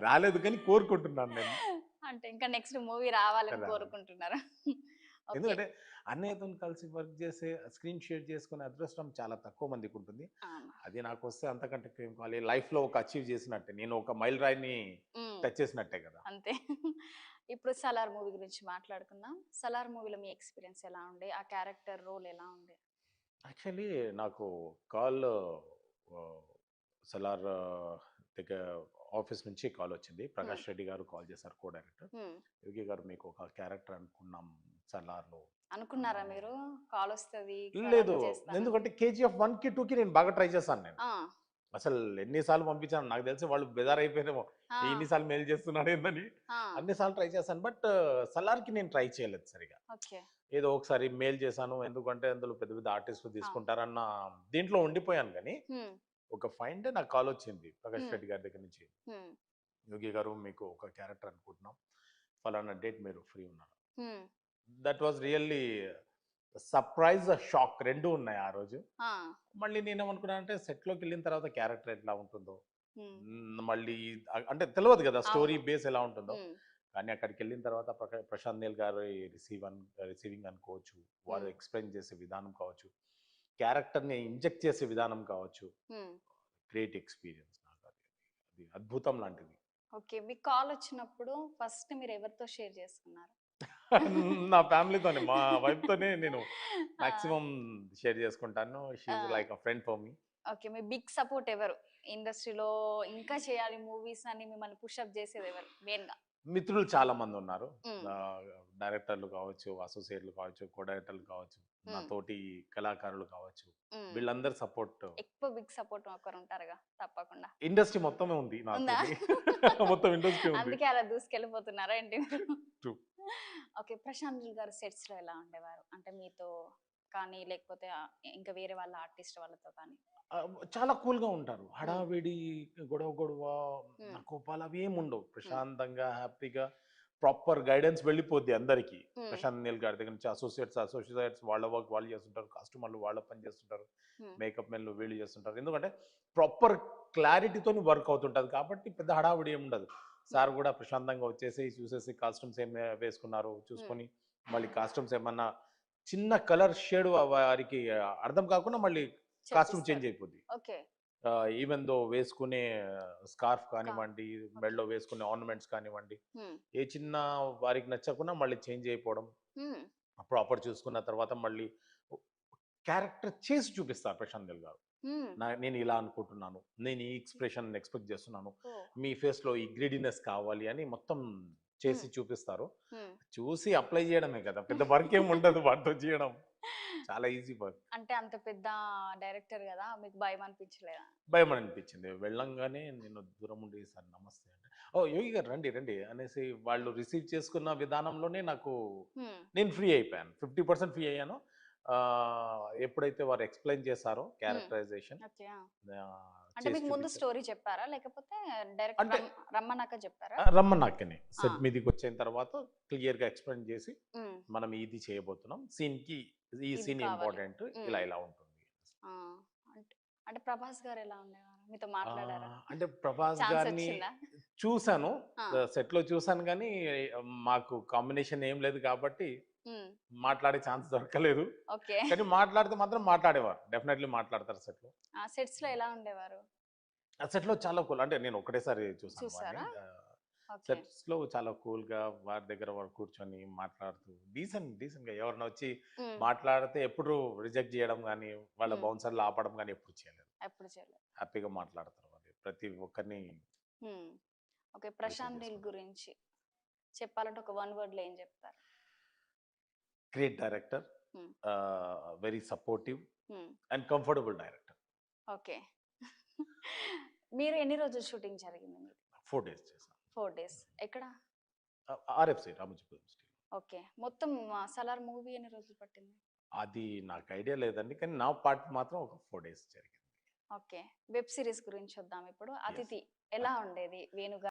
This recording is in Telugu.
రాలేదు కానీ కోరుకుంటున్నాను నేను. అంటే ఇంకా నెక్స్ట్ మూవీ రావాలని రావాలి. కోరుకుంటున్నారా? ఓకే. ఎందుకంటే అన్నయ్యతోని కలిసి వర్క్ చేసే, స్క్రీన్ షేర్ చేసుకునే అదృష్టం చాలా తక్కువ మందికుంటుంది. అవును. అది నాకొస్తే అంతకంటే ఏం కావాలి. లైఫ్‌లో ఒక అచీవ్ చేసినట్టే. నేను ఒక మైలురాయిని హ్మ్. టచ్ చేసినట్టే కదా! అంతే. ఇప్పుడు 'సలార్' మూవీ గురించి మాట్లాడుకుందాం. 'సలార్' మూవీలో మీ ఎక్స్‌పీరియన్స్ ఎలా ఉండే? ఆ క్యారెక్టర్ రోల్ ఎలా ఉండే? యాక్చువల్లీ నాకు కాల్ ఆహ్, సలార్ దగ్గర ఆఫీస్ నుంచి కాలొచ్చింది. హ్మ్. ప్రకాష్ రెడ్డి గారు కాల్ చేశారు కో డైరెక్టర్. హ్మ్. యోగి గారు మీకు ఒక క్యారెక్టర్ అనుకున్నాం సలార్‌లో. అనుకున్నారా ఆహ్, మీరు? కాలొస్తది, లేదు. సలార్‌లో చేస్తానని? ఎందుకంటే 'కేజీఎఫ్ 1కి, 2కి నేను బాగా ట్రై చేశాను నేను. ఆ! అసలు ఎన్ని సార్లు పంపించాను నాకు తెలిసి వాళ్ళు బెజారైపోయారేమో. ఆ! ఇన్ని సార్లు మెయిల్ చేస్తున్నాడేందని. ఆ! అన్ని సార్లు ట్రై చేశాను. బట్ సలార్‌కి నేను ట్రై చేయలేదు సరిగ్గా. ఓకే. ఏదో ఒకసారి మెయిల్ చేశాను. ఎందుకంటే అందులో పెద్ద పెద్ద ఆర్టిస్ట్‌లు ఆ! తీసుకుంటారన్న దీంట్లో ఉండిపోయాను గానీ, హ్మ్. ఒక ఫైన్ డే నాకు కాలొచ్చింది ప్రకాష్ హ్మ్. రెడ్డి గారి దగ్గర నుంచి. హ్మ్. యోగి గారు మీకు ఒక క్యారెక్టర్ అనుకుంటున్నాం. ఫలానా డేట్ మీరు ఫ్రీ ఉన్నారు. హ్మ్. That was really surprise, shock 2 ఉన్నాయి ఆ రోజు. ఆ! మళ్ళీ నేనేమనుకున్నానంటే సెట్‌లోకెళ్ళిన తర్వాత క్యారెక్టర్ ఎట్లా ఉంటుందో, హ్మ్. మళ్ళీ అంటే తెలవదు గదా! స్టోరీ అవును. బేస్ ఎలా ఉంటుందో. హ్మ్. కానీ అక్కడికెళ్ళిన తర్వాత ప్రశాంత్ నీల్ గారి రిసీవింగ్ అనుకోవచ్చు, వారు హ్మ్. ఎక్స్‌ప్లెయిన్ చేసే విధానం కావచ్చు, క్యారెక్టర్‌ని ఇంజెక్ట్ చేసే విధానం కావచ్చు. హ్మ్. గ్రేట్ ఎక్స్‌పీరియన్స్ నాకది. అది అద్భుతం లాంటిది. ఓకే. మీకు కాలొచ్చినప్పుడు ఫస్ట్ మీరెవరితో షేర్ చేసుకున్నారు? నా ఫ్యామిలీతోనే, మా వైఫ్‌తోనే నేను ఆ! మాక్సిమం షేర్ చేసుకుంటాను. She ah! Is like a friend for me. Okay. మీ బిగ్ సపోర్ట్ ఎవరు? ఇండస్ట్రీలో ఇంకా చేయాలి మూవీస్ అని మిమ్మల్ని పుషప్ చేసేదెవరు మెయిన్‌గా? మిత్రులు చాలా మందున్నారు. హ్మ్. ఆహ్, డైరెక్టర్లు కావచ్చు, అసోసియేట్‌లు కావచ్చు, కో డైరెక్టర్లు కావచ్చు, నా హ్మ్. తోటి కళాకారులు కావచ్చు. హ్మ్. వీళ్ళందరి సపోర్ట్ ఎక్కువ బిగ్ సపోర్ట్ ఒకరుంటారుగా తప్పకుండా. ఇండస్ట్రీ మొత్తమే ఉంది ఉందా? నాతోని. మొత్తం ఇండస్ట్రీ ఉంది. అందుకే అలా దూసుకెళ్ళిపోతున్నారా ఏంటి మీరు? ట్రూ. ఓకే. ప్రశాంత్ నీల్ గారు సెట్స్‌లో ఎలా ఉండేవారు? అంటే మీతో కానీ లేకపోతే ఇంకా వేరే వాళ్ళ ఆర్టిస్ట్ వాళ్ళతో కానీ? చాలా కూల్‌గా ఉంటారు. హ్మ్. హడావిడి, గొడవ గొడవ, హ్మ్. కోపాలు అవేముండవు. హ్మ్. ప్రశాంతంగా, హ్యాపీగా ప్రాపర్ గైడెన్స్ వెళ్ళిపోద్ది అందరికి. హ్మ్. ప్రశాంత్ నీల్ గారి దగ్గర నుంచి అసోసియేట్స్ వాళ్ళ వర్క్ వాళ్ళు చేస్తుంటారు. కాస్ట్యూమర్లు వాళ్ళ పని చేస్తుంటారు. హ్మ్. మేకప్ మెన్‌లు వీళ్ళు చేస్తుంటారు. ఎందుకంటే ప్రాపర్ క్లారిటీతోని వర్క్ అవుతుంటది. కాబట్టి పెద్ద హడావిడి ఏముండదు. హ్మ్. సార్ గూడా ప్రశాంతంగా వచ్చేసి చూసేసి కాస్ట్యూమ్స్ ఏం వేసుకున్నారు హ్మ్. చూసుకొని, మళ్ళీ కాస్ట్యూమ్స్ ఏమన్నా చిన్న కలర్ షేడ్ వారికి అర్థం కాకుండా మళ్ళీ కాస్ట్యూమ్ చేంజ్ చెప్పిస్తారు. అయిపోద్ది. ఓకే. ఈవెన్ దో వేసుకునే స్కార్ఫ్ స్కార్ఫ్. కానివ్వండి, ఓకే. మెడలో వేసుకునే ఆర్నమెంట్స్ కానివ్వండి, హ్మ్. ఏ చిన్న వారికి నచ్చకున్నా మళ్ళీ చేంజ్ అయిపోవడం. హ్మ్. ప్రాపర్ చూసుకున్న తర్వాత మళ్ళీ క్యారెక్టర్ చేసి చూపిస్తారు ప్రశాంత్ నీల్ గారు. హ్మ్. నేను ఇలా అనుకుంటున్నాను. నేను ఈ ఎక్స్‌ప్రెషన్ ఎక్స్‌పెక్ట్ చేస్తున్నాను. ఓహ్! మీ ఫేస్‌లో ఈ గ్రీడీనెస్ కావాలి అని మొత్తం హ్మ్. చేసి చూపిస్తారు. హ్మ్. చూసి అప్లై చేయడమే కదా! పెద్ద వర్క్ ఏమి ఉండదు వాటితో చేయడం. చాలా ఈజీ వర్క్. అంటే అంత పెద్ద డైరెక్టర్ గదా! మీకు భయమనిపించలేదా? భయమనిపించింది. వెళ్ళంగానే నేను దూరం ఉండి సార్ నమస్తే అంటే, "ఓహ్! యోగి గారు రండి, రండి" అనేసి వాళ్ళు రిసీవ్ చేసుకున్న విధానంలోనే నాకు హ్మ్. నేను ఫ్రీ అయిపోయాను. 50% ఫ్రీ అయ్యాను. ఎప్పుడైతే వారు ఎక్స్‌ప్లెయిన్ చేశారో హ్మ్. Characterization okay. ఆ! అంటే చేసి మీకు ముందు చూపించారు. స్టోరీ చెప్పారా? లేకపోతే డైరెక్ట్ అంటే రమ్మన్నాక చెప్పారా? రమ్మన్నాకనే ఆ! సెట్ మీదకొచ్చిన తర్వాత క్లియర్‌గా ఎక్స్‌ప్లెయిన్ చేసి, హ్మ్. మనం ఇది చేయబోతున్నాం. ఈ ఇది సీన్ కావాలి. ఇంపార్టెంట్. హ్మ్. ఇలా ఇలా ఉంటుంది. ఆ! అంటే అంటే ప్రభాస్ గారెలా ఉండేవారు? మీతో మాట్లాడారా? అంటే 'ప్రభాస్' ఛాన్స్ గారిని వచ్చిందా? చూసాను. ఆ! సెట్‌లో చూసాను గానీ, మాకు కాంబినేషన్ ఏం లేదు కాబట్టి, హ్మ్. మాట్లాడే ఛాన్స్ దొరకలేదు. ఓకే. కానీ మాట్లాడితే మాత్రం మాట్లాడేవారు. డెఫినైట్‌లీ మాట్లాడతారు సెట్‌లో. ఆ! సెట్స్‌లో ఎలా ఉండేవారు? ఆ సెట్‌లో చాలా కూల్. అంటే నేను ఒకటేసారి చూసాను వాడిని. చూసారా? ఓకే. సెట్స్‌లో చాలా కూల్‌గా వారి దగ్గర వారు కూర్చొని మాట్లాడుతూ డీసెంట్‌గా ఎవరైనా వచ్చి హ్మ్. మాట్లాడితే ఎప్పుడు రిజెక్ట్ చేయడం గానీ, వాళ్ళ హ్మ్. బౌన్సర్‌లు ఆపడం గానీ ఎప్పుడు చేయలేదు. ఎప్పుడు చేయలేదు. హ్యాపీగా మాట్లాడతారు వాళ్ళు. ప్రతి ఒక్కరిని హ్మ్. ఓకే. రిసీవ్ 'ప్రశాంత్ నీల్' చేసుకుంటారు. గురించి చెప్పాలంటే ఒక వన్ వర్డ్‌లో ఏం చెప్తారు? Great director. హ్మ్. వెరీ సపోర్టివ్ హ్మ్. And comfortable director. ఓకే. మీరు ఎన్ని రోజులు షూటింగ్ జరిగింది మీది? 4 డేస్ చేశాను. 4 డేస్. ఎక్కడ? RFC Ramoji Film City. ఓకే. మొత్తం 'సలార్' మూవీ ఎన్ని రోజులు పట్టింది? అది నాకు ఐడియా లేదండి. కానీ నా పార్ట్ మాత్రం ఒక 4 డేస్ జరిగింది. ఓకే. వెబ్ సీరీస్ గురించొద్దాం ఇప్పుడు. యెస్. 'అతిథి' ఎలా ఉండేది? వేణు